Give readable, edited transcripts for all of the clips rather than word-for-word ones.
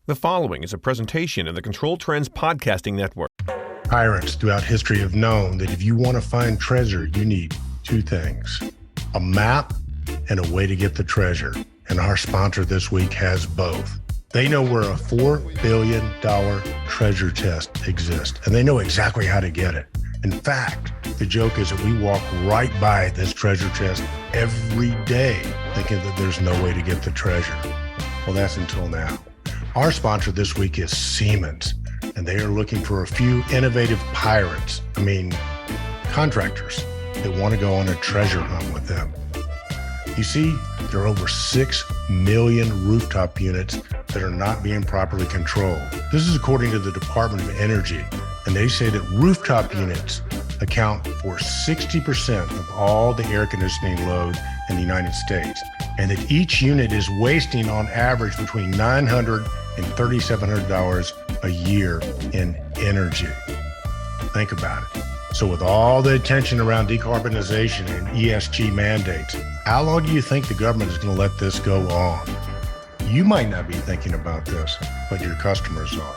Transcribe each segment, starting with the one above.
The following is a presentation of the Control Trends Podcasting Network. Pirates throughout history have known that if you want to find treasure, you need two things: a map and a way to get the treasure. And our sponsor this week has both. They know where a $4 billion treasure chest exists, and they know exactly how to get it. In fact, the joke is that we walk right by this treasure chest every day thinking that there's no way to get the treasure. Well, that's until now. Our sponsor this week is Siemens, and they are looking for a few innovative contractors that want to go on a treasure hunt with them. You see, there are over 6 million rooftop units that are not being properly controlled. This is according to the Department of Energy, and they say that rooftop units account for 60% of all the air conditioning load in the United States, and that each unit is wasting on average between $900 and $3,700 a year in energy. Think about it. So with all the attention around decarbonization and ESG mandates, how long do you think the government is going to let this go on? You might not be thinking about this, but your customers are.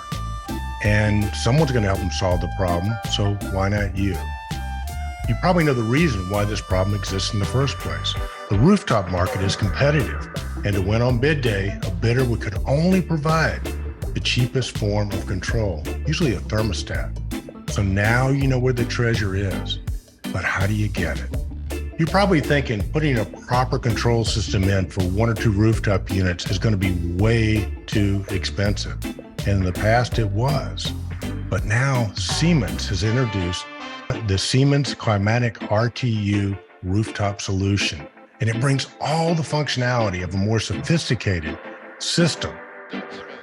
And someone's going to help them solve the problem, so why not you? You probably know the reason why this problem exists in the first place. The rooftop market is competitive, and to win on bid day, a bidder could only provide the cheapest form of control, usually a thermostat. So now you know where the treasure is, but how do you get it? You're probably thinking putting a proper control system in for 1 or 2 rooftop units is going to be way too expensive. And in the past it was. But now Siemens has introduced the Siemens Climatic RTU rooftop solution. And it brings all the functionality of a more sophisticated system.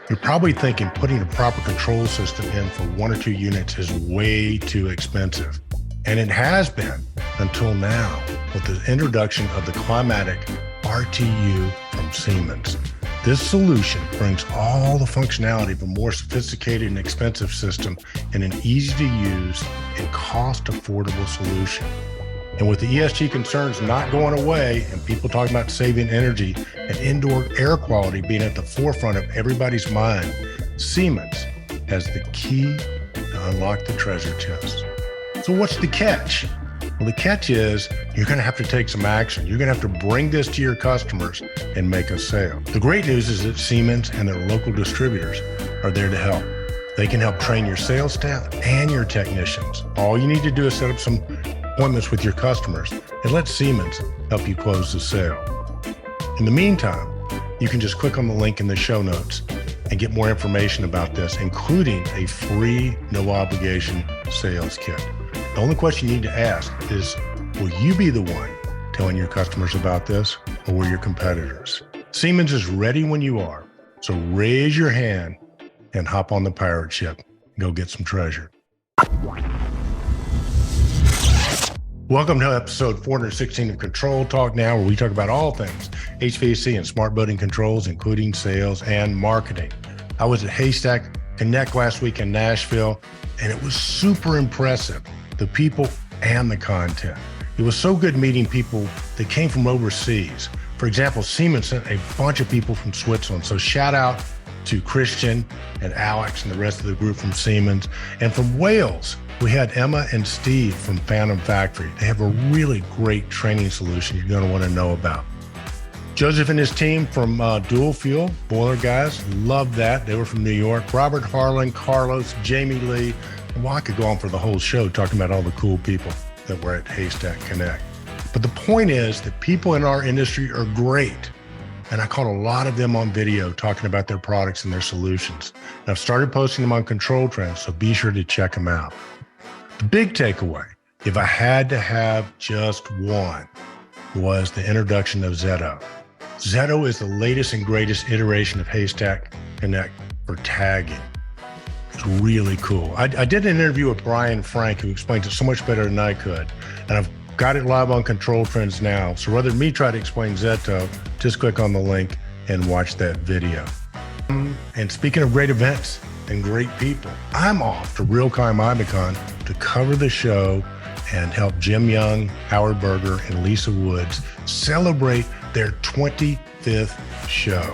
You're probably thinking putting a proper control system in for 1 or 2 units is way too expensive. And it has been until now with the introduction of the Climatic RTU from Siemens. This solution brings all the functionality of a more sophisticated and expensive system in an easy to use and cost affordable solution. And with the ESG concerns not going away and people talking about saving energy and indoor air quality being at the forefront of everybody's mind, Siemens has the key to unlock the treasure chest. So what's the catch? Well, the catch is you're going to have to take some action. You're going to have to bring this to your customers and make a sale. The great news is that Siemens and their local distributors are there to help. They can help train your sales staff and your technicians. All you need to do is set up some appointments with your customers and let Siemens help you close the sale. In the meantime, you can just click on the link in the show notes and get more information about this, including a free, no obligation sales kit. The only question you need to ask is, will you be the one telling your customers about this, or will your competitors? Siemens is ready when you are, so raise your hand and hop on the pirate ship and go get some treasure. Welcome to episode 416 of Control Talk Now, where we talk about all things HVAC and smart building controls, including sales and marketing. I was at Haystack Connect last week in Nashville, and it was super impressive, the people and the content. It was so good meeting people that came from overseas. For example, Siemens sent a bunch of people from Switzerland. So shout out to Christian and Alex and the rest of the group from Siemens. And from Wales, we had Emma and Steve from Phantom Factory. They have a really great training solution you're going to want to know about. Joseph and his team from Dual Fuel, Boiler Guys, loved that. They were from New York. Robert Harlan, Carlos, Jamie Lee. Well, I could go on for the whole show talking about all the cool people that were at Haystack Connect. But the point is that people in our industry are great. And I caught a lot of them on video talking about their products and their solutions. And I've started posting them on Control Trends, so be sure to check them out. The big takeaway, if I had to have just one, was the introduction of Zetto. Zetto is the latest and greatest iteration of Haystack Connect for tagging. It's really cool. I did an interview with Brian Frank, who explains it so much better than I could. And I've got it live on Control Trends now. So rather than me try to explain Zetto, just click on the link and watch that video. And speaking of great events and great people, I'm off to Real-Time Imicon to cover the show and help Jim Young, Howard Berger, and Lisa Woods celebrate their 25th show.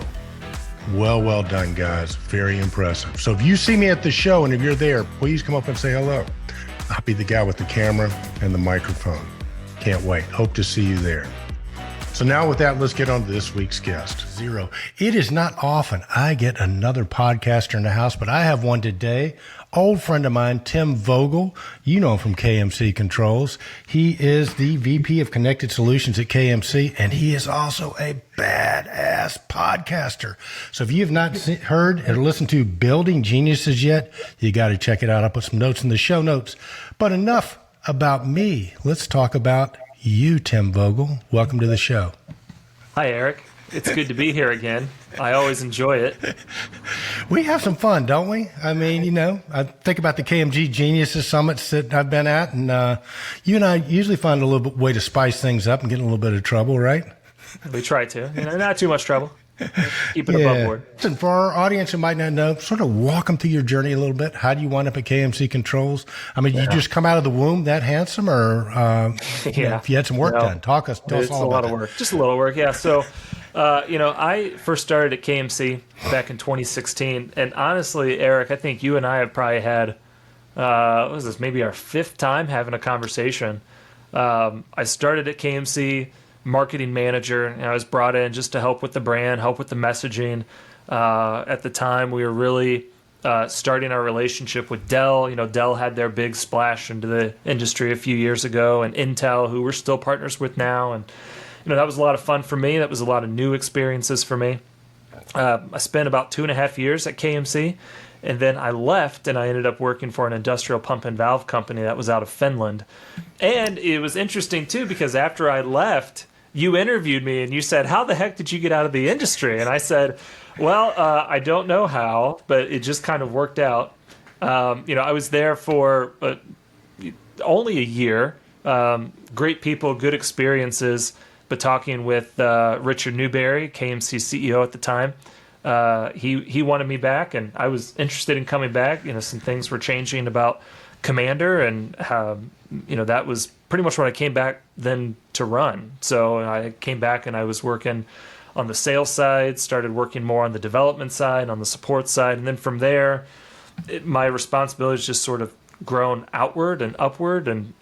Well done, guys. Very impressive. So if you see me at the show and if you're there, please come up and say hello. I'll be the guy with the camera and the microphone. Can't wait. Hope to see you there. So now with that, let's get on to this week's guest. Zero. It is not often I get another podcaster in the house, but I have one today. Old friend of mine, Tim Vogel. You know him from KMC Controls. He is the VP of Connected Solutions at KMC, and he is also a badass podcaster. So if you have not heard or listened to Building Geniuses yet, you got to check it out. I'll put some notes in the show notes. But enough about me. Let's talk about you, Tim Vogel. Welcome to the show. Hi, Eric. It's good to be here again. I always enjoy it. We have some fun, don't we? I mean, you know, I think about the KMG Geniuses Summits that I've been at, and you and I usually find a little way to spice things up and get in a little bit of trouble, right? We try to. Not too much trouble. Keep it above board. And for our audience who might not know, sort of walk them through your journey a little bit. How do you wind up at KMC Controls? I mean, you just come out of the womb that handsome, or if you had some work done? Tell us all about it. It's a lot of work. Just a little work, yeah. So, I first started at KMC back in 2016, and honestly, Eric, I think you and I have probably had, what was this, maybe our fifth time having a conversation. I started at KMC marketing manager, and I was brought in just to help with the brand, help with the messaging. At the time, we were really starting our relationship with Dell. You know, Dell had their big splash into the industry a few years ago, and Intel, who we're still partners with now. And, you know, that was a lot of fun for me. That was a lot of new experiences for me. I spent about 2.5 years at KMC, and then I left, and I ended up working for an industrial pump and valve company that was out of Finland. And it was interesting, too, because after I left, you interviewed me and you said, how the heck did you get out of the industry? And I said, well, I don't know how, but it just kind of worked out. I was there for only a year. Great people, good experiences, but talking with Richard Newberry, KMC CEO at the time, he wanted me back, and I was interested in coming back. You know, some things were changing about Commander, and that was pretty much what I came back then to run. So I came back and I was working on the sales side, started working more on the development side, on the support side, and then from there, my responsibilities just sort of grown outward and upward, and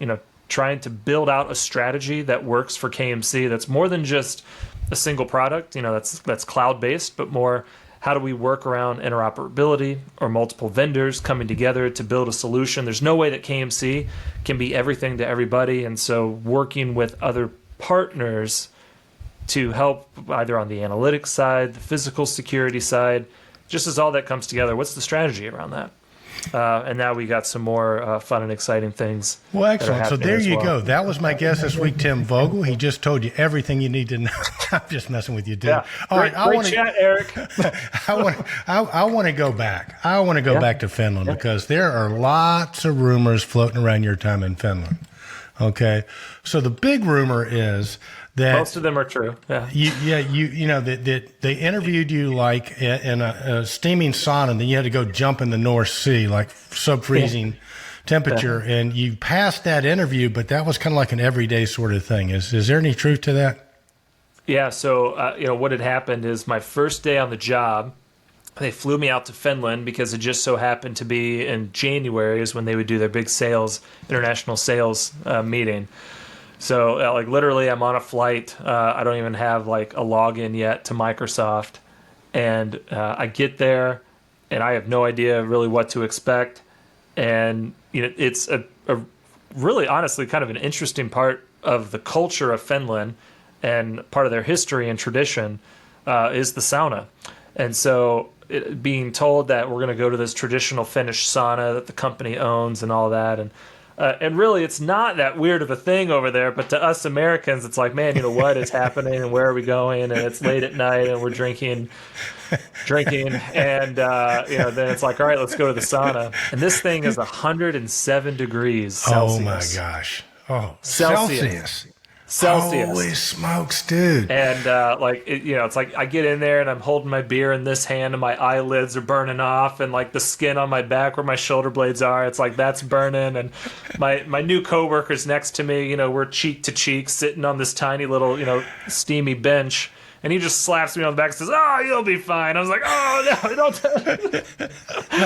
trying to build out a strategy that works for KMC that's more than just a single product, that's cloud-based, but more how do we work around interoperability or multiple vendors coming together to build a solution. There's no way that KMC can be everything to everybody, and so working with other partners to help either on the analytics side, the physical security side, just as all that comes together, what's the strategy around that? And now we got some more fun and exciting things. Well, excellent. So there you go. That was my guest this week, Tim Vogel. He just told you everything you need to know. I'm just messing with you, dude. Yeah. All right, great chat, Eric. I want to go back. I want to go back to Finland because there are lots of rumors floating around your time in Finland. Okay, so the big rumor is that most of them are true. Yeah. That they interviewed you like in a steaming sauna, and then you had to go jump in the North Sea, like sub-freezing temperature, and you passed that interview, but that was kind of like an everyday sort of thing. Is there any truth to that? Yeah. So what had happened is my first day on the job, they flew me out to Finland because it just so happened to be in January is when they would do their big international sales meeting. So literally I'm on a flight. I don't even have a login yet to Microsoft. And I get there and I have no idea really what to expect. And it's a really honestly kind of an interesting part of the culture of Finland, and part of their history and tradition is the sauna. And so being told that we're going to go to this traditional Finnish sauna that the company owns and all that, and really it's not that weird of a thing over there, but to us Americans it's like, man, what is happening and where are we going, and it's late at night and we're drinking and then it's like, all right, let's go to the sauna, and this thing is 107 degrees Celsius. Oh my gosh. Oh, Celsius. Holy smokes, dude. And it's like I get in there and I'm holding my beer in this hand and my eyelids are burning off, and the skin on my back where my shoulder blades are, it's like that's burning, and my new coworkers next to me, we're cheek to cheek sitting on this tiny little steamy bench, and he just slaps me on the back and says, "Oh, you'll be fine." I was like, "Oh no, don't."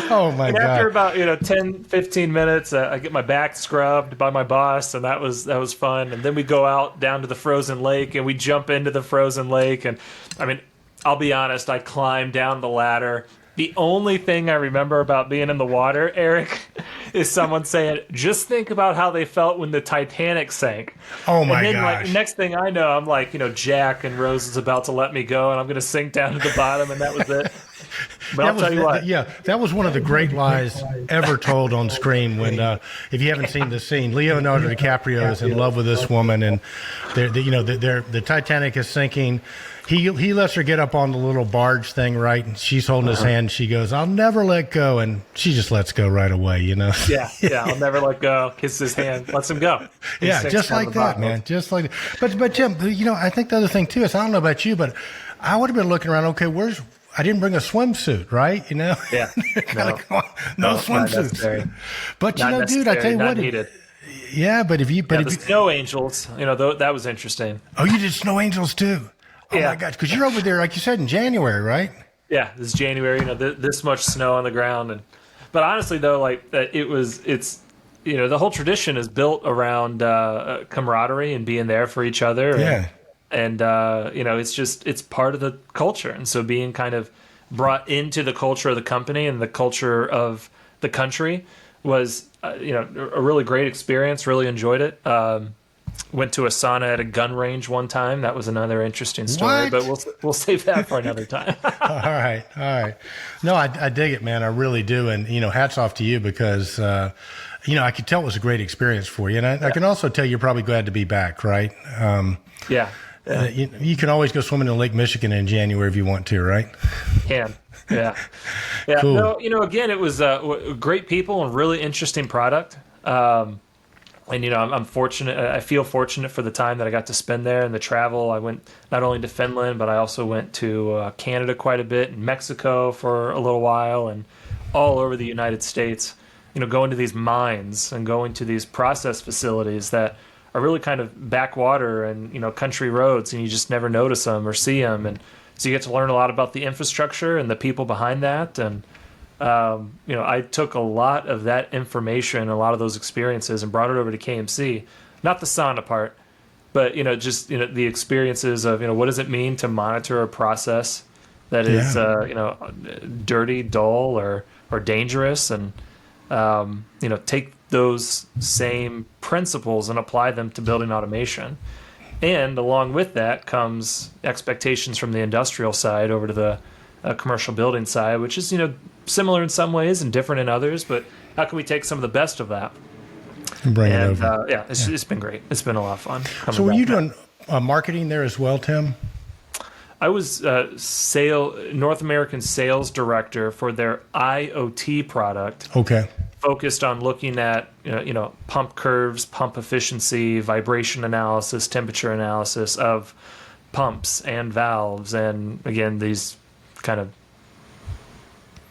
Oh my And God. after about 10, 15 minutes, I get my back scrubbed by my boss, and that was fun. And then we go out down to the frozen lake, and we jump into the frozen lake. And I mean, I'll be honest, I climbed down the ladder. The only thing I remember about being in the water, Eric, is someone saying, "Just think about how they felt when the Titanic sank." Oh my and then, gosh. like, next thing I know, I'm like, Jack and Rose is about to let me go, and I'm going to sink down to the bottom, and that was it. But I'll tell you what. Yeah, that was one of the great lies ever told on screen. When, if you haven't seen the scene, Leonardo DiCaprio is in love with this woman, and the Titanic is sinking. He lets her get up on the little barge thing, right? And she's holding his hand. She goes, "I'll never let go," and she just lets go right away. Yeah, I'll never let go. Kisses his hand, lets him go. Yeah, just like that, man. Just like that. But Jim, I think the other thing too is, I don't know about you, but I would have been looking around. Okay, I didn't bring a swimsuit, right? Yeah. No swimsuits. But dude, I tell you what. Needed. Yeah, but if you the snow angels, that was interesting. Oh, you did snow angels too. Oh my gosh, because you're over there, like you said, in January, right? Yeah, this is January. This much snow on the ground, but honestly though, like it's the whole tradition is built around camaraderie and being there for each other. Yeah. And it's part of the culture, and so being kind of brought into the culture of the company and the culture of the country was a really great experience. Really enjoyed it. Went to a sauna at a gun range one time. That was another interesting story, but we'll save that for another time. All right. No, I dig it, man. I really do, and hats off to you because I could tell it was a great experience for you, and I can also tell you're probably glad to be back, right? Yeah. You can always go swimming in Lake Michigan in January if you want to, right? Can. Yeah. Cool. No, again, it was great people and really interesting product. And I'm fortunate. I feel fortunate for the time that I got to spend there and the travel. I went not only to Finland, but I also went to Canada quite a bit, and Mexico for a little while, and all over the United States. Going to these mines and going to these process facilities that are really kind of backwater and country roads, and you just never notice them or see them, and so you get to learn a lot about the infrastructure and the people behind that. And I took a lot of that information, a lot of those experiences, and brought it over to KMC. Not the sauna part, but just the experiences of what does it mean to monitor a process that is dirty, dull, or dangerous, and take those same principles and apply them to building automation. And along with that comes expectations from the industrial side over to the commercial building side, which is similar in some ways and different in others, but how can we take some of the best of that and bring it over? It's been great. It's been a lot of fun. So were you doing marketing there as well, Tim? I was North American sales director for their IoT product. Okay. Focused on looking at pump curves, pump efficiency, vibration analysis, temperature analysis of pumps and valves, and again these kind of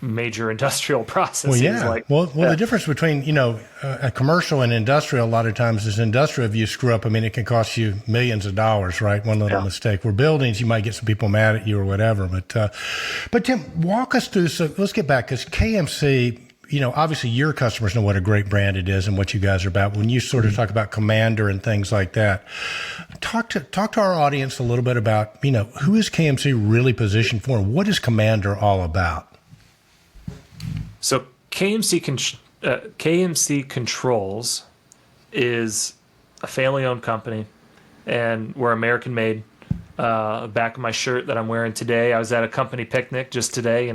major industrial processes. The difference between a commercial and industrial a lot of times is industrial. If you screw up, it can cost you millions of dollars, right? One little mistake. Where buildings, you might get some people mad at you or whatever. But Tim, walk us through. So let's get back, because KMC, obviously your customers know what a great brand it is and what you guys are about. When you sort of talk about Commander and things like that, talk to our audience a little bit about who is KMC really positioned for, and what is Commander all about? So KMC Controls is a family-owned company, and we're American-made. Back of my shirt that I'm wearing today, I was at a company picnic just today.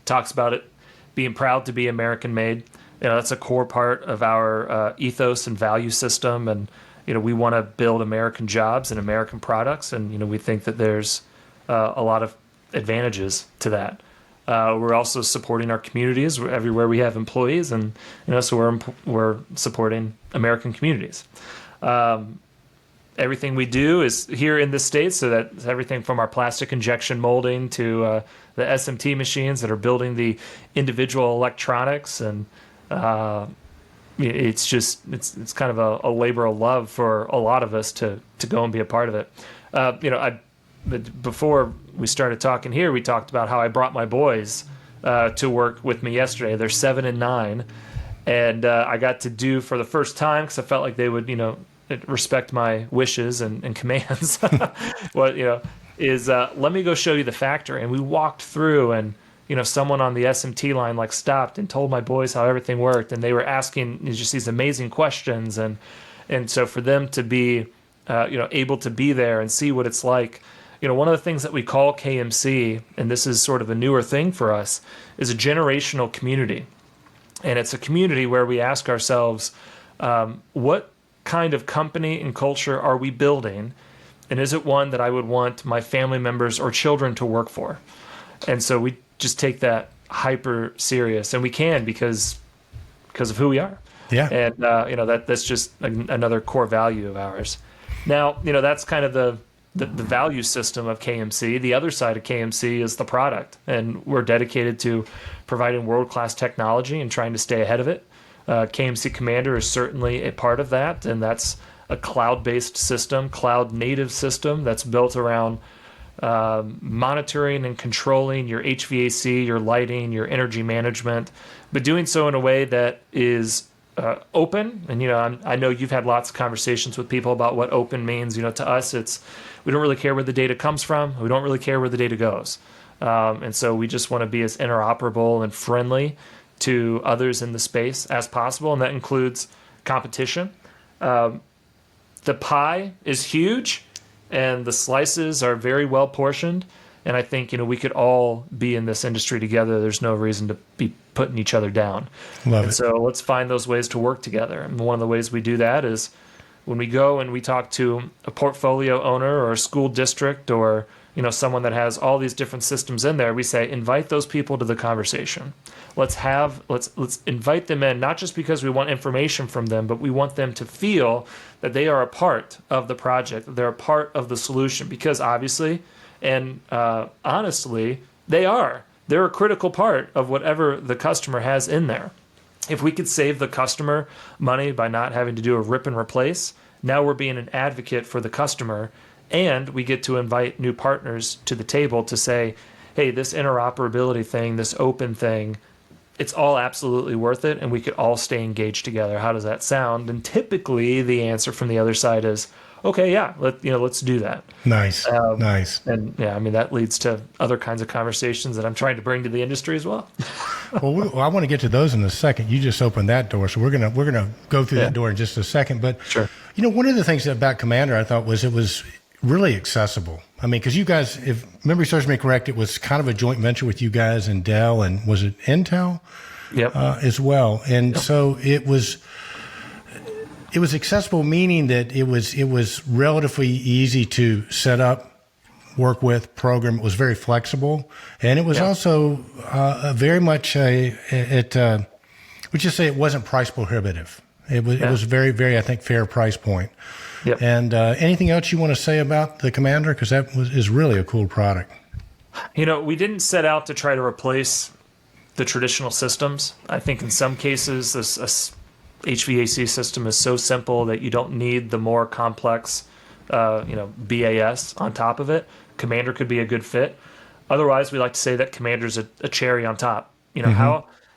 Talks about it being proud to be American-made. That's a core part of our ethos and value system, and we want to build American jobs and American products, and we think that there's a lot of advantages to that. We're also supporting our communities everywhere we have employees, and so we're supporting American communities. Everything we do is here in the States, so that's everything from our plastic injection molding to the SMT machines that are building the individual electronics, and it's kind of a labor of love for a lot of us to go and be a part of it. I before we started talking here, we talked about how I brought my boys to work with me yesterday. They're 7 and 9, and I got to do for the first time, because I felt like they would, respect my wishes and commands. What is let me go show you the factory, and we walked through, and someone on the SMT line stopped and told my boys how everything worked, and they were asking just these amazing questions, and so for them to be able to be there and see what it's like. One of the things that we call KMC, and this is sort of a newer thing for us, is a generational community. And it's a community where we ask ourselves, what kind of company and culture are we building? And is it one that I would want my family members or children to work for? And so we just take that hyper serious, and we can because of who we are. Yeah. And, that's just another core value of ours. Now, that's kind of the value system of KMC. The other side of KMC is the product, and we're dedicated to providing world-class technology and trying to stay ahead of it. KMC Commander is certainly a part of that, and that's a cloud-based system, cloud-native system that's built around monitoring and controlling your HVAC, your lighting, your energy management, but doing so in a way that is open. And I know you've had lots of conversations with people about what open means. To us, we don't really care where the data comes from. We don't really care where the data goes, and so we just want to be as interoperable and friendly to others in the space as possible, and that includes competition. The pie is huge, and the slices are very well portioned. And I think, we could all be in this industry together. There's no reason to be putting each other down. Love it. So let's find those ways to work together. And one of the ways we do that is when we go and we talk to a portfolio owner or a school district or, someone that has all these different systems in there, we say, invite those people to the conversation. Let's invite them in, not just because we want information from them, but we want them to feel that they are a part of the project, that they're a part of the solution, because obviously, and honestly, they're a critical part of whatever the customer has in there. If we could save the customer money by not having to do a rip and replace, now we're being an advocate for the customer, and we get to invite new partners to the table to say, hey, this interoperability thing, this open thing, it's all absolutely worth it, and we could all stay engaged together. How does that sound? And typically the answer from the other side is, okay, yeah, let's do that. Nice. Nice. And that leads to other kinds of conversations that I'm trying to bring to the industry as well. Well, I want to get to those in a second. You just opened that door, so we're gonna go through that door in just a second. But sure. One of the things about Commander I thought was it was really accessible. I mean, because you guys, if memory serves me correct, it was kind of a joint venture with you guys and Dell, and was it Intel? Yep. As well. And so it was accessible, meaning that it was relatively easy to set up, work with, program. It was very flexible, and it was also very much we just say it wasn't price prohibitive. It was very, very, I think, fair price point. Yep. And anything else you want to say about the Commander? Because that is really a cool product. We didn't set out to try to replace the traditional systems. I think in some cases, this HVAC system is so simple that you don't need the more complex, BAS on top of it. Commander could be a good fit. Otherwise, we like to say that Commander's a cherry on top.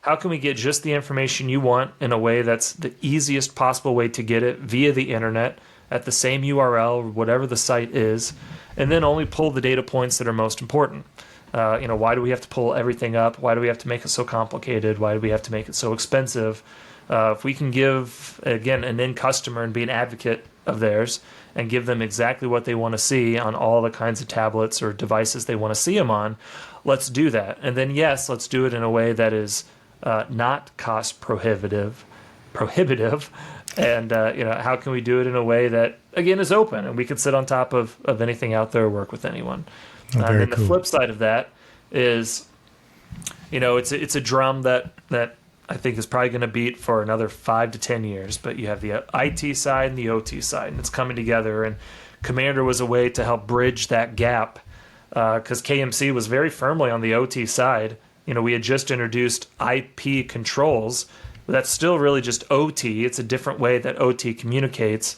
How can we get just the information you want in a way that's the easiest possible way to get it via the internet at the same URL, whatever the site is, and then only pull the data points that are most important. Why do we have to pull everything up? Why do we have to make it so complicated? Why do we have to make it so expensive? If we can give, again, an end customer and be an advocate of theirs and give them exactly what they want to see on all the kinds of tablets or devices they want to see them on, let's do that. And then, yes, let's do it in a way that is not cost prohibitive. And, how can we do it in a way that, again, is open and we can sit on top of anything out there or work with anyone? Very and cool. The flip side of that is, it's a drum that I think is probably going to beat for another 5 to 10 years. But you have the IT side and the OT side, and it's coming together. And Commander was a way to help bridge that gap because KMC was very firmly on the OT side. We had just introduced IP controls. But that's still really just OT. It's a different way that OT communicates.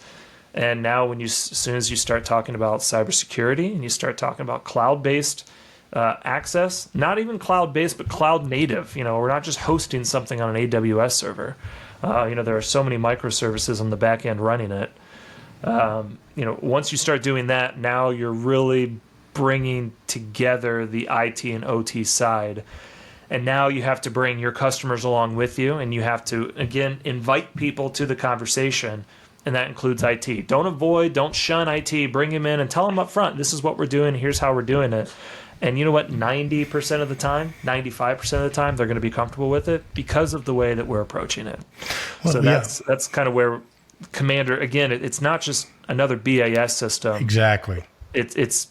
And now as soon as you start talking about cybersecurity and you start talking about cloud-based access, not even cloud-based, but cloud native, we're not just hosting something on an AWS server. There are so many microservices on the back end running it. Once you start doing that, now you're really bringing together the IT and OT side. And now you have to bring your customers along with you, and you have to, again, invite people to the conversation, and that includes IT. Don't shun IT, bring them in and tell them up front, this is what we're doing, here's how we're doing it. And you know what, 90% of the time, 95% of the time, they're going to be comfortable with it because of the way that we're approaching it. Well, so that's kind of where Commander, again, it's not just another BAS system. Exactly. It's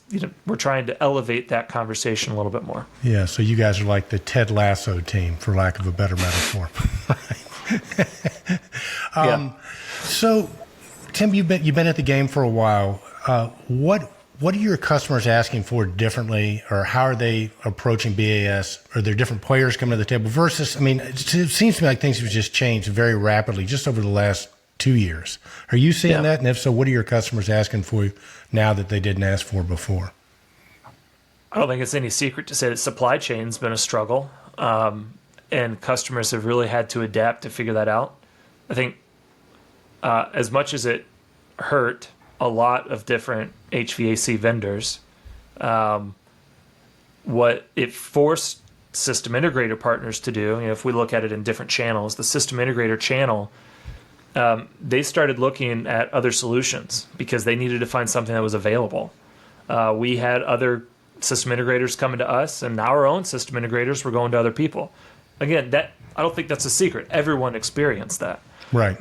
we're trying to elevate that conversation a little bit more. Yeah, so you guys are like the Ted Lasso team, for lack of a better metaphor. So, Tim, you've been at the game for a while. What are your customers asking for differently, or how are they approaching BAS? Are there different players coming to the table versus? I mean, it seems to me like things have just changed very rapidly just over the last 2 years. Are you seeing that? And if so, what are your customers asking for now that they didn't ask for before? I don't think it's any secret to say that supply chain's been a struggle, and customers have really had to adapt to figure that out. I think as much as it hurt a lot of different HVAC vendors, what it forced system integrator partners to do, if we look at it in different channels, the system integrator channel, they started looking at other solutions because they needed to find something that was available. We had other system integrators coming to us, and our own system integrators were going to other people. Again, I don't think that's a secret. Everyone experienced that. Right.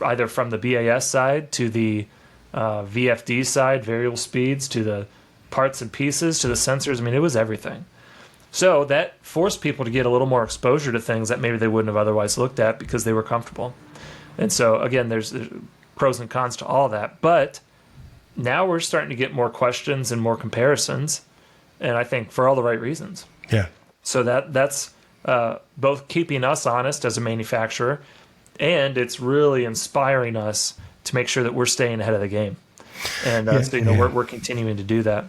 Either from the BAS side to the VFD side, variable speeds, to the parts and pieces, to the sensors. I mean, it was everything. So that forced people to get a little more exposure to things that maybe they wouldn't have otherwise looked at because they were comfortable. And so, again, there's pros and cons to all that. But now we're starting to get more questions and more comparisons, and I think for all the right reasons. Yeah. So that's both keeping us honest as a manufacturer, and it's really inspiring us to make sure that we're staying ahead of the game. And we're continuing to do that.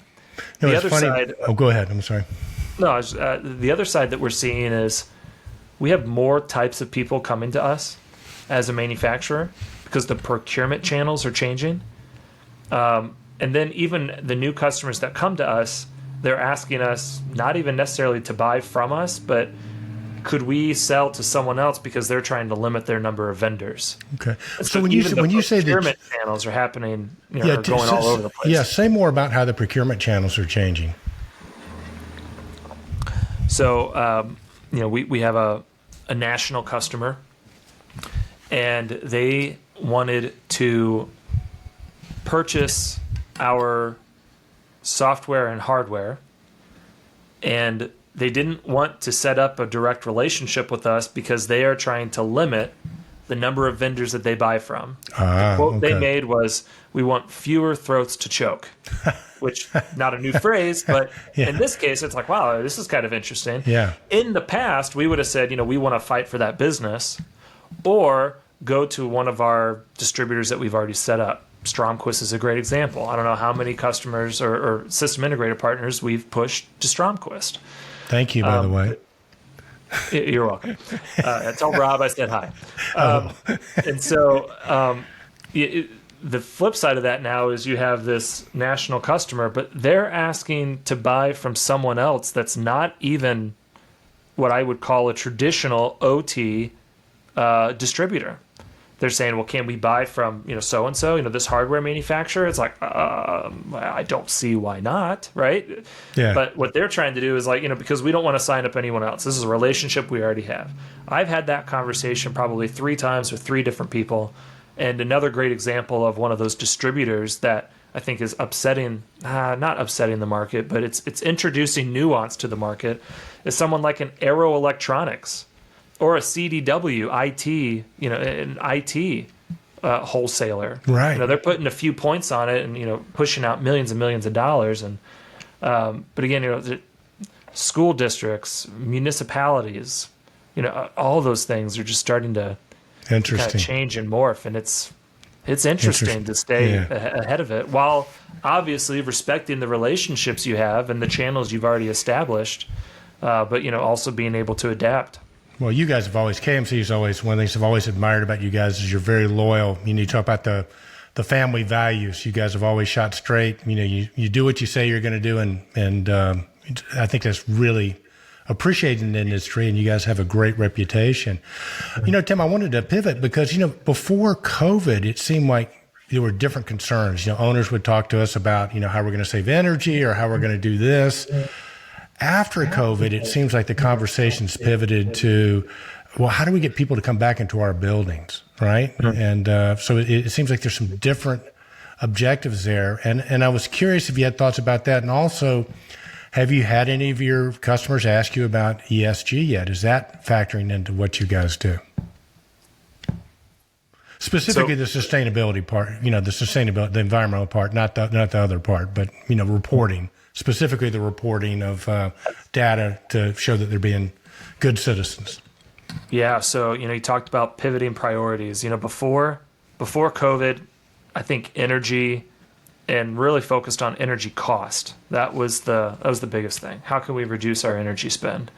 The other side. Oh, go ahead. I'm sorry. No, the other side that we're seeing is we have more types of people coming to us as a manufacturer because the procurement channels are changing. And then even the new customers that come to us, they're asking us not even necessarily to buy from us, but could we sell to someone else because they're trying to limit their number of vendors. Okay. So when you say procurement channels are happening, are going all over the place. Yeah, say more about how the procurement channels are changing. So, we have a national customer, and they wanted to purchase our software and hardware, and they didn't want to set up a direct relationship with us because they are trying to limit the number of vendors that they buy from. The quote they made was, "We want fewer throats to choke," which not a new phrase, but in this case, it's like, wow, this is kind of interesting. Yeah. In the past, we would have said, we want to fight for that business, or go to one of our distributors that we've already set up. Stromquist is a great example. I don't know how many customers or system integrator partners we've pushed to Stromquist. Thank you, by the way. You're welcome. Tell Rob I said hi. And so the flip side of that now is you have this national customer, but they're asking to buy from someone else that's not even what I would call a traditional OT distributor. They're saying, well, can we buy from, so-and-so, this hardware manufacturer? It's like, I don't see why not, right? Yeah. But what they're trying to do is because we don't want to sign up anyone else. This is a relationship we already have. I've had that conversation probably 3 times with 3 different people. And another great example of one of those distributors that I think is not upsetting the market, but it's introducing nuance to the market, is someone like an Aero Electronics or a CDW IT, an IT wholesaler. Right. They're putting a few points on it and, pushing out millions and millions of dollars. And but again, school districts, municipalities, all those things are just starting to kind of change and morph. And it's it's interesting to stay ahead of it while obviously respecting the relationships you have and the channels you've already established, but also being able to adapt. Well, you guys have always, KMC is always, one of the things I've always admired about you guys is you're very loyal. You talk about the family values. You guys have always shot straight. You do what you say you're going to do, and I think that's really appreciated in the industry, and you guys have a great reputation. Tim, I wanted to pivot because, before COVID, it seemed like there were different concerns. Owners would talk to us about, how we're going to save energy or how we're going to do this. After COVID, it seems like the conversation's pivoted to, well, how do we get people to come back into our buildings, right? Mm-hmm. And so it seems like there's some different objectives there. And I was curious if you had thoughts about that. And also, have you had any of your customers ask you about ESG yet? Is that factoring into what you guys do? Specifically, the sustainability part, the environmental part, not the other part, but, reporting, specifically the reporting of data to show that they're being good citizens. Yeah. So, you talked about pivoting priorities. Before COVID, I think energy and really focused on energy cost. That was the biggest thing. How can we reduce our energy spend?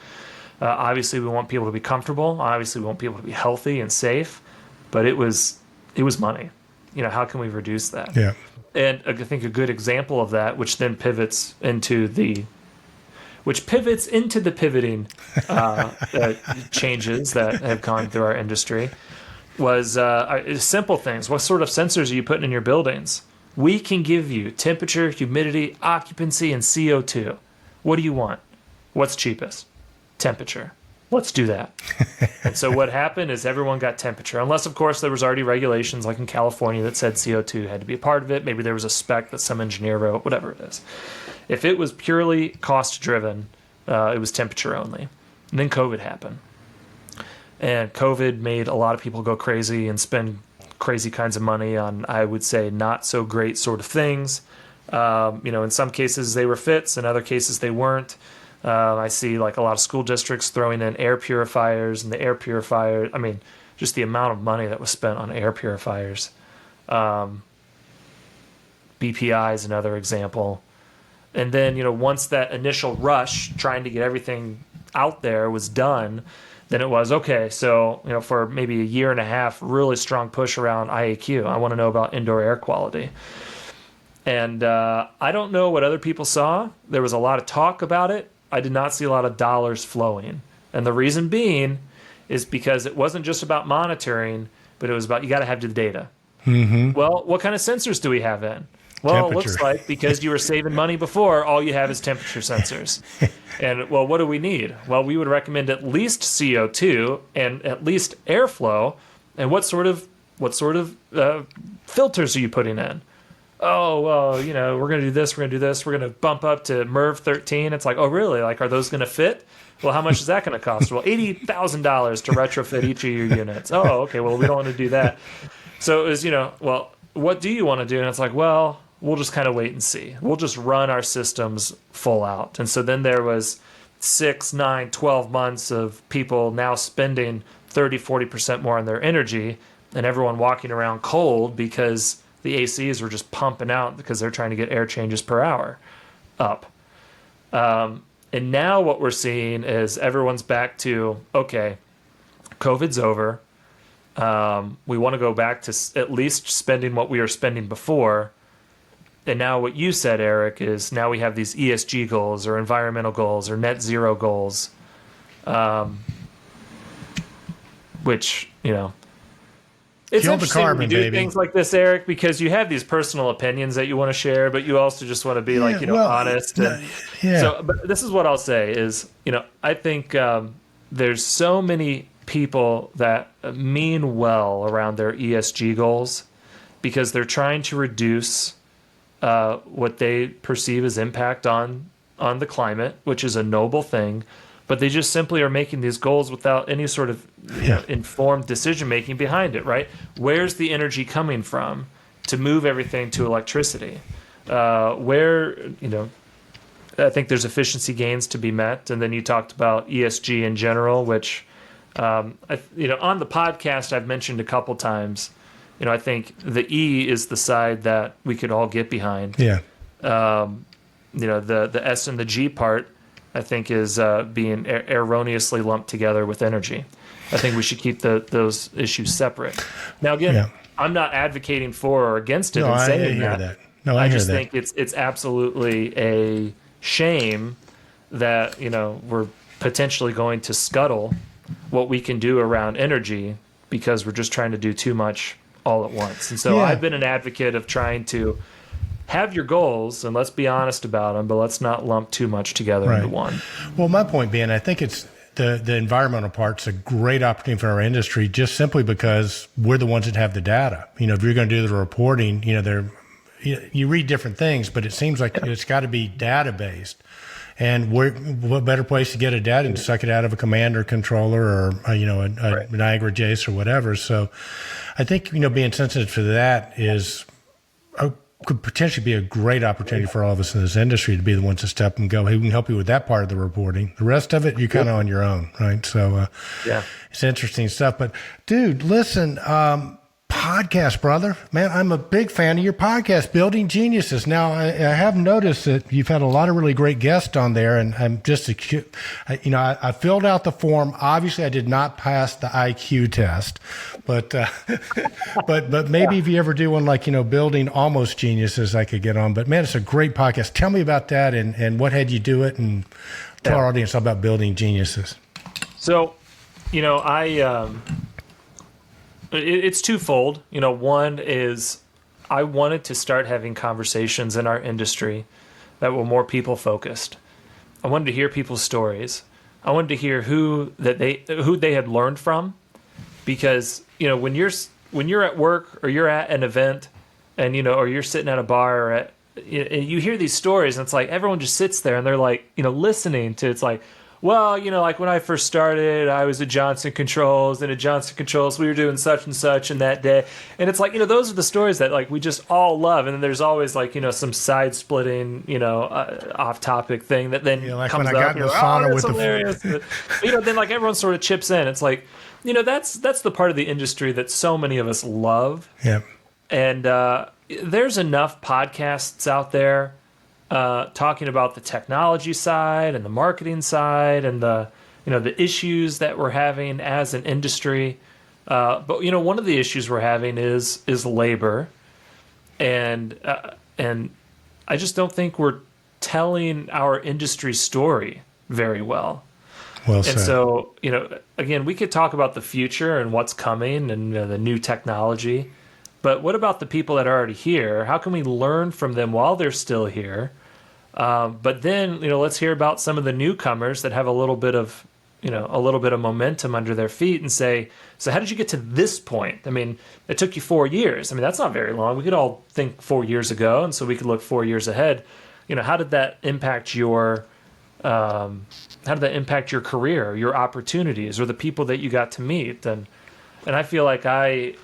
Obviously, we want people to be comfortable. Obviously, we want people to be healthy and safe. But it was money. How can we reduce that? Yeah. And I think a good example of that, which then pivots into the pivoting changes that have gone through our industry, was simple things. What sort of sensors are you putting in your buildings? We can give you temperature, humidity, occupancy, and CO2. What do you want? What's cheapest? Temperature. Let's do that. And so what happened is everyone got temperature, unless, of course, there was already regulations like in California that said CO2 had to be a part of it. Maybe there was a spec that some engineer wrote, whatever it is. If it was purely cost-driven, it was temperature only. And then COVID happened. And COVID made a lot of people go crazy and spend crazy kinds of money on, I would say, not so great sort of things. In some cases they were fits, in other cases they weren't. I see like a lot of school districts throwing in air purifiers, and the air purifier, just the amount of money that was spent on air purifiers. BPI is another example. And then, once that initial rush trying to get everything out there was done, then it was, okay, so, for maybe a year and a half, really strong push around IAQ. I want to know about indoor air quality. And I don't know what other people saw. There was a lot of talk about it. I did not see a lot of dollars flowing. And the reason being is because it wasn't just about monitoring, but it was about, you got to have the data. Mm-hmm. Well, what kind of sensors do we have in? Well, it looks like because you were saving money before, all you have is temperature sensors. And, well, what do we need? Well, we would recommend at least CO2 and at least airflow. And what sort of filters are you putting in? Oh, well, we're going to do this, we're going to do this, we're going to bump up to MERV 13. It's like, oh, really? Like, are those going to fit? Well, how much is that going to cost? Well, $80,000 to retrofit each of your units. Oh, okay, well, we don't want to do that. So it was, well, what do you want to do? And it's like, well, we'll just kind of wait and see. We'll just run our systems full out. And so then there was 6, 9, 12 months of people now spending 30, 40% more on their energy, and everyone walking around cold because the ACs were just pumping out because they're trying to get air changes per hour up. And now what we're seeing is everyone's back to, okay, COVID's over. We want to go back to at least spending what we were spending before. And now what you said, Eric, is now we have these ESG goals or environmental goals or net zero goals, which, it's Kill the interesting carbon, when you do baby. things like this, Eric, because you have these personal opinions that you want to share, but you also just want to be honest. And so, but this is what I'll say is, I think there's so many people that mean well around their ESG goals because they're trying to reduce what they perceive as impact on the climate, which is a noble thing. But they just simply are making these goals without any sort of informed decision-making behind it, right? Where's the energy coming from to move everything to electricity? I think there's efficiency gains to be met. And then you talked about ESG in general, which, on the podcast I've mentioned a couple times, I think the E is the side that we could all get behind. Yeah. The S and the G part, I think, is being erroneously lumped together with energy. I think we should keep those issues separate. Now, again, I'm not advocating for or against it and saying that. No, I just think it's absolutely a shame that we're potentially going to scuttle what we can do around energy because we're just trying to do too much all at once. And so I've been an advocate of trying to have your goals, and let's be honest about them, but let's not lump too much together into one. Well, my point being, I think it's the environmental part's a great opportunity for our industry just simply because we're the ones that have the data. If you're going to do the reporting, you read different things, but it seems like it's got to be data-based. And what better place to get a data than to suck it out of a Commander controller or, a Niagara Jace or whatever. So I think, being sensitive to that could potentially be a great opportunity for all of us in this industry to be the ones to step and go, hey, we can help you with that part of the reporting. The rest of it, you're kind of on your own, right? So it's interesting stuff. But, dude, listen, podcast, brother. Man, I'm a big fan of your podcast, Building Geniuses. Now, I have noticed that you've had a lot of really great guests on there, and I'm just, I filled out the form. Obviously, I did not pass the IQ test, but but maybe if you ever do one like, Building Almost Geniuses, I could get on. But, man, it's a great podcast. Tell me about that and what had you do it, and tell our audience about Building Geniuses. So, it's twofold. One is I wanted to start having conversations in our industry that were more people focused. I wanted to hear people's stories. I wanted to hear who they had learned from, because when you're at work or you're at an event and or you're sitting at a bar or you hear these stories and it's like everyone just sits there and they're like listening to it's like, well, like when I first started, I was at Johnson Controls, and at Johnson Controls, we were doing such and such in that day. And it's like, those are the stories that like we just all love. And then there's always like, some side splitting, off topic thing that then like comes when I got in the sauna with hilarious. Then like everyone sort of chips in. It's like, that's the part of the industry that so many of us love. Yeah. And there's enough podcasts out there talking about the technology side and the marketing side and the issues that we're having as an industry. But one of the issues we're having is labor, and I just don't think we're telling our industry story very well. Well said. And so again, we could talk about the future and what's coming and the new technology, but what about the people that are already here? How can we learn from them while they're still here? But then, let's hear about some of the newcomers that have a little bit of momentum under their feet and say, so how did you get to this point? I mean, it took you 4 years. I mean, that's not very long. We could all think 4 years ago, and so we could look 4 years ahead. How did that impact your career, your opportunities, or the people that you got to meet? And I feel like I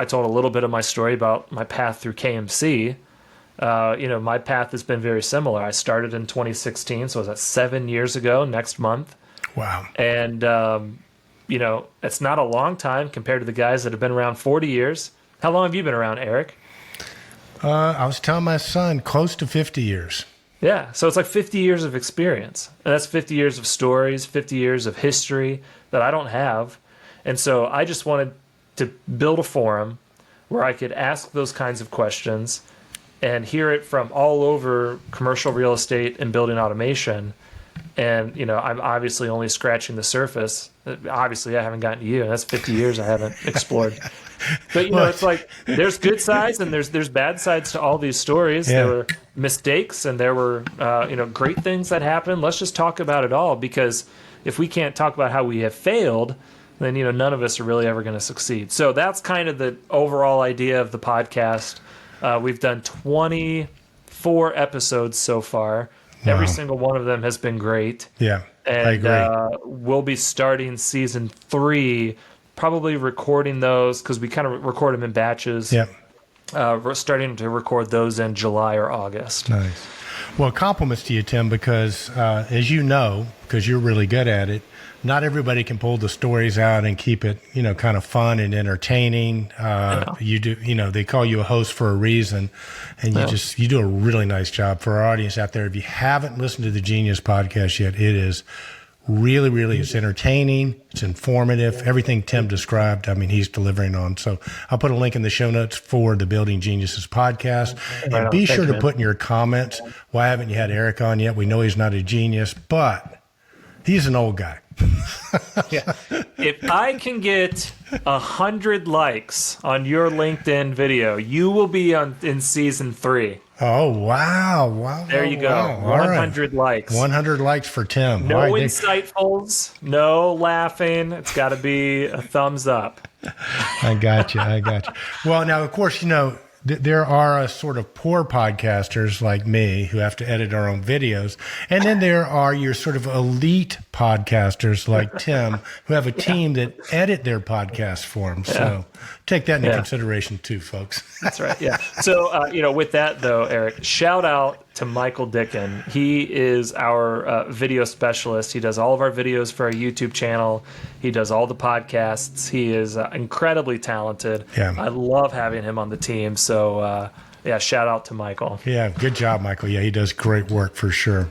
told a little bit of my story about my path through KMC. My path has been very similar. I started in 2016, so that's 7 years ago next month. Wow. And, it's not a long time compared to the guys that have been around 40 years. How long have you been around, Eric? I was telling my son, close to 50 years. Yeah, so it's like 50 years of experience. And that's 50 years of stories, 50 years of history that I don't have. And so I just wanted to build a forum where I could ask those kinds of questions and hear it from all over commercial real estate and building automation. And, I'm obviously only scratching the surface. Obviously, I haven't gotten to you, and that's 50 years I haven't explored. But, it's like there's good sides and there's bad sides to all these stories. Yeah. There were mistakes and there were, great things that happened. Let's just talk about it all, because if we can't talk about how we have failed, then, none of us are really ever going to succeed. So that's kind of the overall idea of the podcast. We've done 24 episodes so far. Wow. Every single one of them has been great. Yeah, and, I agree. We'll be starting season 3, probably recording those because we kind of record them in batches. Yeah. We're starting to record those in July or August. Nice. Well, compliments to you, Tim, because as you know, because you're really good at it, not everybody can pull the stories out and keep it, kind of fun and entertaining. You do, they call you a host for a reason, and you do a really nice job for our audience out there. If you haven't listened to the Genius podcast yet, it is really, really, it's entertaining. It's informative. Everything Tim described, he's delivering on. So I'll put a link in the show notes for the Building Geniuses podcast. And be sure to put in your comments, why haven't you had Eric on yet? We know he's not a genius, but he's an old guy. Yeah. If I can get 100 likes on your LinkedIn video, you will be in season 3. Oh, wow. There you go. Wow. 100 likes. 100 likes for Tim. No insightfuls, no laughing. It's got to be a thumbs up. I got you. Well, now, of course, there are a sort of poor podcasters like me who have to edit our own videos. And then there are your sort of elite podcasters like Tim who have a team that edit their podcasts for them. So take that into consideration too, folks. That's right. Yeah. So, with that though, Eric, shout out to Michael Dickin. He is our video specialist. He does all of our videos for our YouTube channel. He does all the podcasts. He is incredibly talented. Yeah. I love having him on the team. So, shout out to Michael. Yeah, good job, Michael. Yeah, he does great work for sure.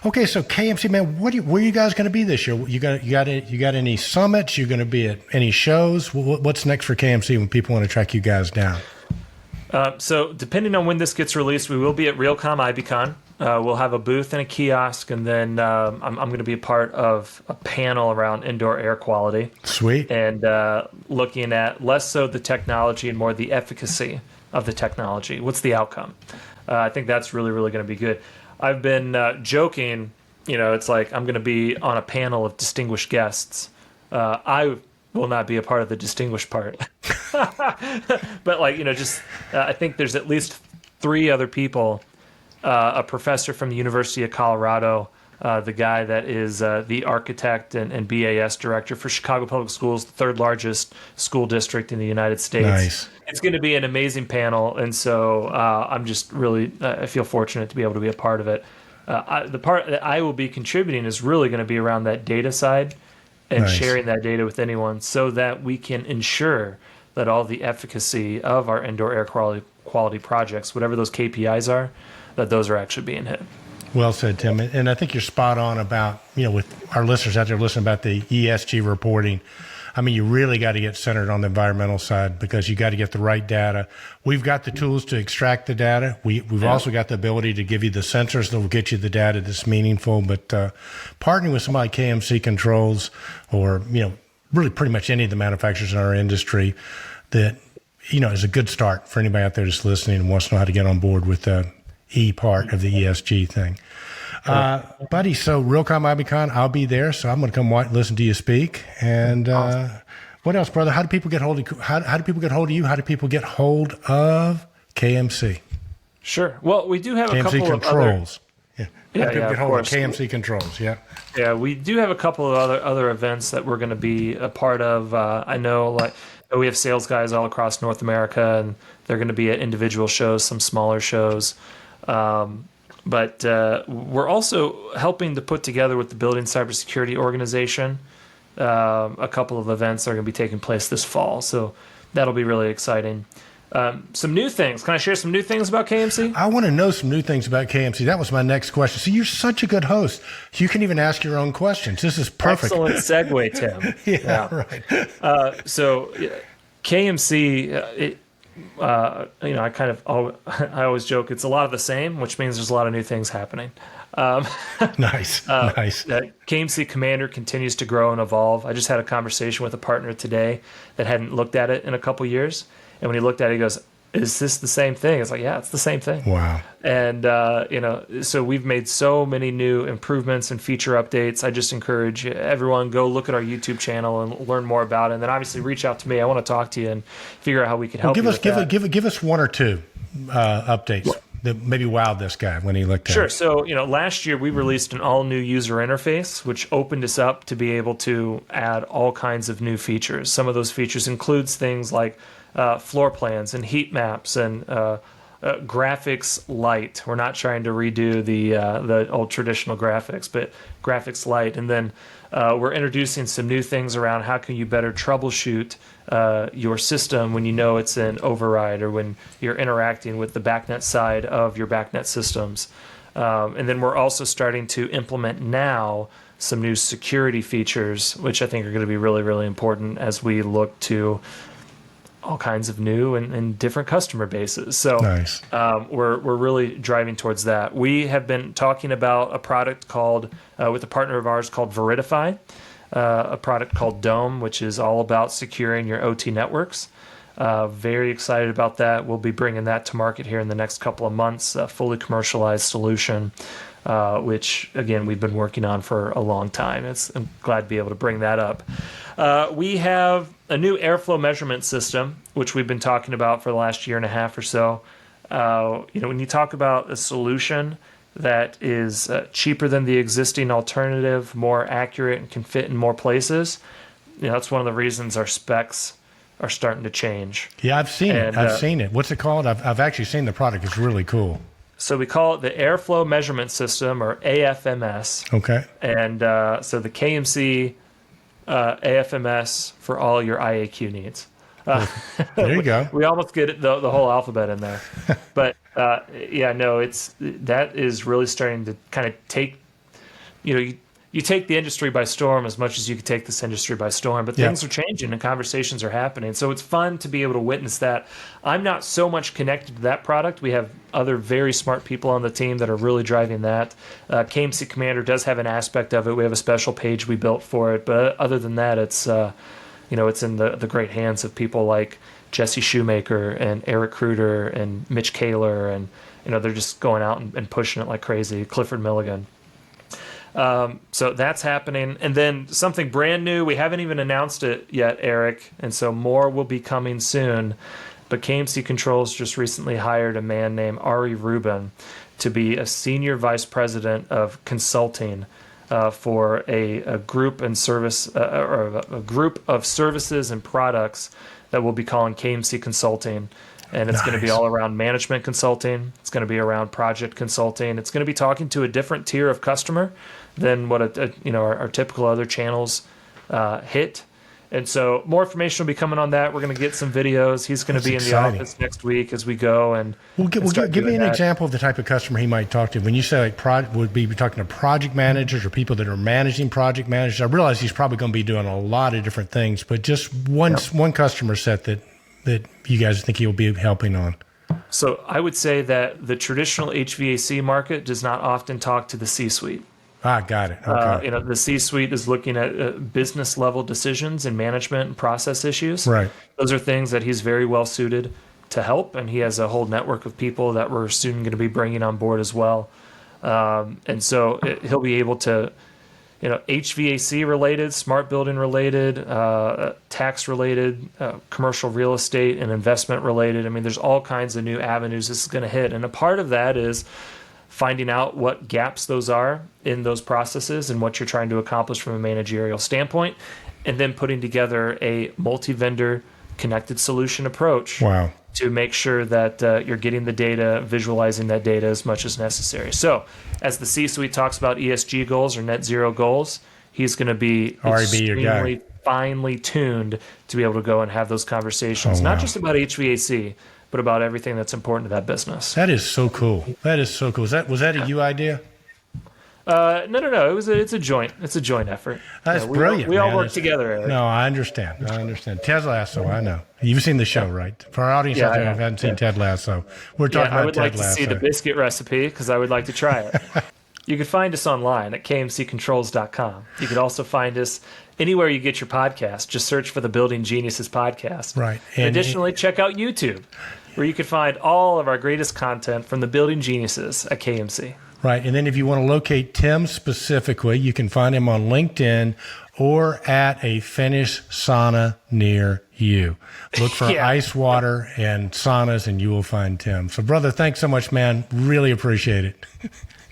Okay, so KMC, man, where are you guys going to be this year? You got any summits? You going to be at any shows? What's next for KMC when people want to track you guys down? So depending on when this gets released, we will be at Realcomm IBCon. We'll have a booth and a kiosk, and then I'm going to be a part of a panel around indoor air quality. Sweet. And looking at less so the technology and more the efficacy of the technology. What's the outcome? I think that's really, really going to be good. I've been joking, it's like I'm going to be on a panel of distinguished guests. I will not be a part of the distinguished part. But I think there's at least 3 other people, a professor from the University of Colorado, the guy that is the architect and BAS director for Chicago Public Schools, the 3rd largest school district in the United States. Nice. It's going to be an amazing panel, and so I'm just really I feel fortunate to be able to be a part of it. The part that I will be contributing is really going to be around that data side and sharing that data with anyone so that we can ensure that all the efficacy of our indoor air quality projects, whatever those KPIs are, that those are actually being hit. Well said, Tim. And I think you're spot on about, with our listeners out there listening about the ESG reporting. You really got to get centered on the environmental side because you got to get the right data. We've got the tools to extract the data. We've also got the ability to give you the sensors that will get you the data that's meaningful. But partnering with somebody like KMC Controls or, really pretty much any of the manufacturers in our industry that, is a good start for anybody out there just listening and wants to know how to get on board with the E part of the ESG thing. Buddy, so Realcomm IBCon, I'll be there, so I'm going to come listen to you speak. And what else, brother? How do people get hold of you? How do people get hold of you? How do people get hold of KMC? Sure. Well, we do have KMC a couple Controls. of other... How do people get hold of KMC Controls? Yeah. Yeah, we do have a couple of other events that we're going to be a part of. I know, we have sales guys all across North America, and they're going to be at individual shows, some smaller shows. But we're also helping to put together with the Building Cybersecurity Organization a couple of events that are going to be taking place this fall. So that'll be really exciting. Some new things. Can I share some new things about KMC? I want to know some new things about KMC. That was my next question. So you're such a good host. You can even ask your own questions. This is perfect. Excellent segue, Tim. Yeah, right. So KMC, I always joke it's a lot of the same, which means there's a lot of new things happening. Nice. KMC Commander continues to grow and evolve. I just had a conversation with a partner today that hadn't looked at it in a couple years. And when he looked at it, he goes, is this the same thing? It's like, yeah, it's the same thing. Wow. And, so we've made so many new improvements and feature updates. I just encourage everyone, go look at our YouTube channel and learn more about it. And then obviously reach out to me. I want to talk to you and figure out how we can help you with that. Give us 1 or 2 updates that maybe wowed this guy when he looked at it. Sure. So, last year we released an all-new user interface, which opened us up to be able to add all kinds of new features. Some of those features includes things like floor plans and heat maps and graphics light. We're not trying to redo the old traditional graphics, but graphics light. And then we're introducing some new things around how can you better troubleshoot your system when you know it's in override or when you're interacting with the backnet side of your backnet systems. And then we're also starting to implement now some new security features, which I think are going to be really, really important as we look to all kinds of new and different customer bases. So nice. We're really driving towards that. We have been talking about a product called, with a partner of ours called Veridify, a product called Dome, which is all about securing your OT networks. Very excited about that. We'll be bringing that to market here in the next couple of months, a fully commercialized solution, which, again, we've been working on for a long time. I'm glad to be able to bring that up. We have a new airflow measurement system, which we've been talking about for the last year and a half or so. When you talk about a solution that is cheaper than the existing alternative, more accurate, and can fit in more places, that's one of the reasons our specs are starting to change. Yeah, I've seen it. I've seen it. What's it called? I've actually seen the product. It's really cool. So we call it the Airflow Measurement System, or AFMS. Okay. And so the KMC AFMS for all your IAQ needs. There you go. We almost get the whole alphabet in there. But that is really starting to kind of take, you take the industry by storm as much as you could take this industry by storm, but things are changing and conversations are happening. So it's fun to be able to witness that. I'm not so much connected to that product. We have other very smart people on the team that are really driving that. KMC Commander does have an aspect of it. We have a special page we built for it. But other than that, it's in the great hands of people like Jesse Shoemaker and Eric Kruder and Mitch Kaler. And, they're just going out and pushing it like crazy. Clifford Milligan. So that's happening. And then something brand new, we haven't even announced it yet, Eric, and so more will be coming soon. But KMC Controls just recently hired a man named Ari Rubin to be a senior vice president of consulting for a group and service or a group of services and products that we'll be calling KMC Consulting. And it's going to be all around management consulting. It's going to be around project consulting. It's going to be talking to a different tier of customer than what our typical other channels hit. And so more information will be coming on that. We're going to get some videos. He's going to be in the office next week as we go. And give me an example of the type of customer he might talk to. When you say would be talking to project managers or people that are managing project managers, I realize he's probably going to be doing a lot of different things, but just one customer set that you guys think he'll be helping on? So I would say that the traditional HVAC market does not often talk to the C-suite. Got it. Okay. The C-suite is looking at business level decisions and management and process issues. Right. Those are things that he's very well suited to help, and he has a whole network of people that we're soon going to be bringing on board as well. And so he'll be able to, HVAC related, smart building related, tax related, commercial real estate and investment related. I mean, there's all kinds of new avenues this is going to hit. And a part of that is finding out what gaps those are in those processes and what you're trying to accomplish from a managerial standpoint, and then putting together a multi-vendor connected solution approach to make sure that you're getting the data, visualizing that data as much as necessary. So as the C-suite talks about ESG goals or net zero goals, he's going to be extremely finely tuned to be able to go and have those conversations, not just about HVAC, but about everything that's important to that business. That is so cool. Was that a you idea? No. It's a joint effort. That's brilliant. We all work together, Eric. No, I understand. Ted Lasso, I know. You've seen the show, right? For our audience out there who haven't seen Ted Lasso, we're talking about Ted Lasso. I would like to see the biscuit recipe because I would like to try it. You can find us online at kmccontrols.com. You can also find us anywhere you get your podcast. Just search for the Building Geniuses podcast. Right. And additionally, check out YouTube, where you can find all of our greatest content from the Building Geniuses at KMC. Right. And then if you want to locate Tim specifically, you can find him on LinkedIn or at a Finnish sauna near you. Look for ice water and saunas and you will find Tim. So, brother, thanks so much, man. Really appreciate it.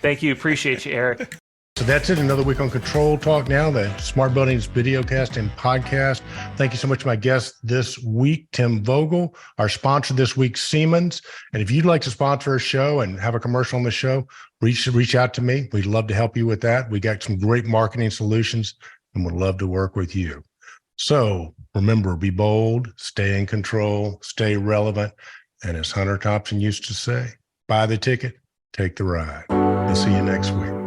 Thank you. Appreciate you, Eric. So that's it. Another week on Control Talk Now, the Smart Buildings videocast and podcast. Thank you so much to my guest this week, Tim Vogel, our sponsor this week, Siemens. And if you'd like to sponsor a show and have a commercial on the show, reach out to me. We'd love to help you with that. We got some great marketing solutions and would love to work with you. So remember, be bold, stay in control, stay relevant. And as Hunter Thompson used to say, buy the ticket, take the ride. I'll see you next week.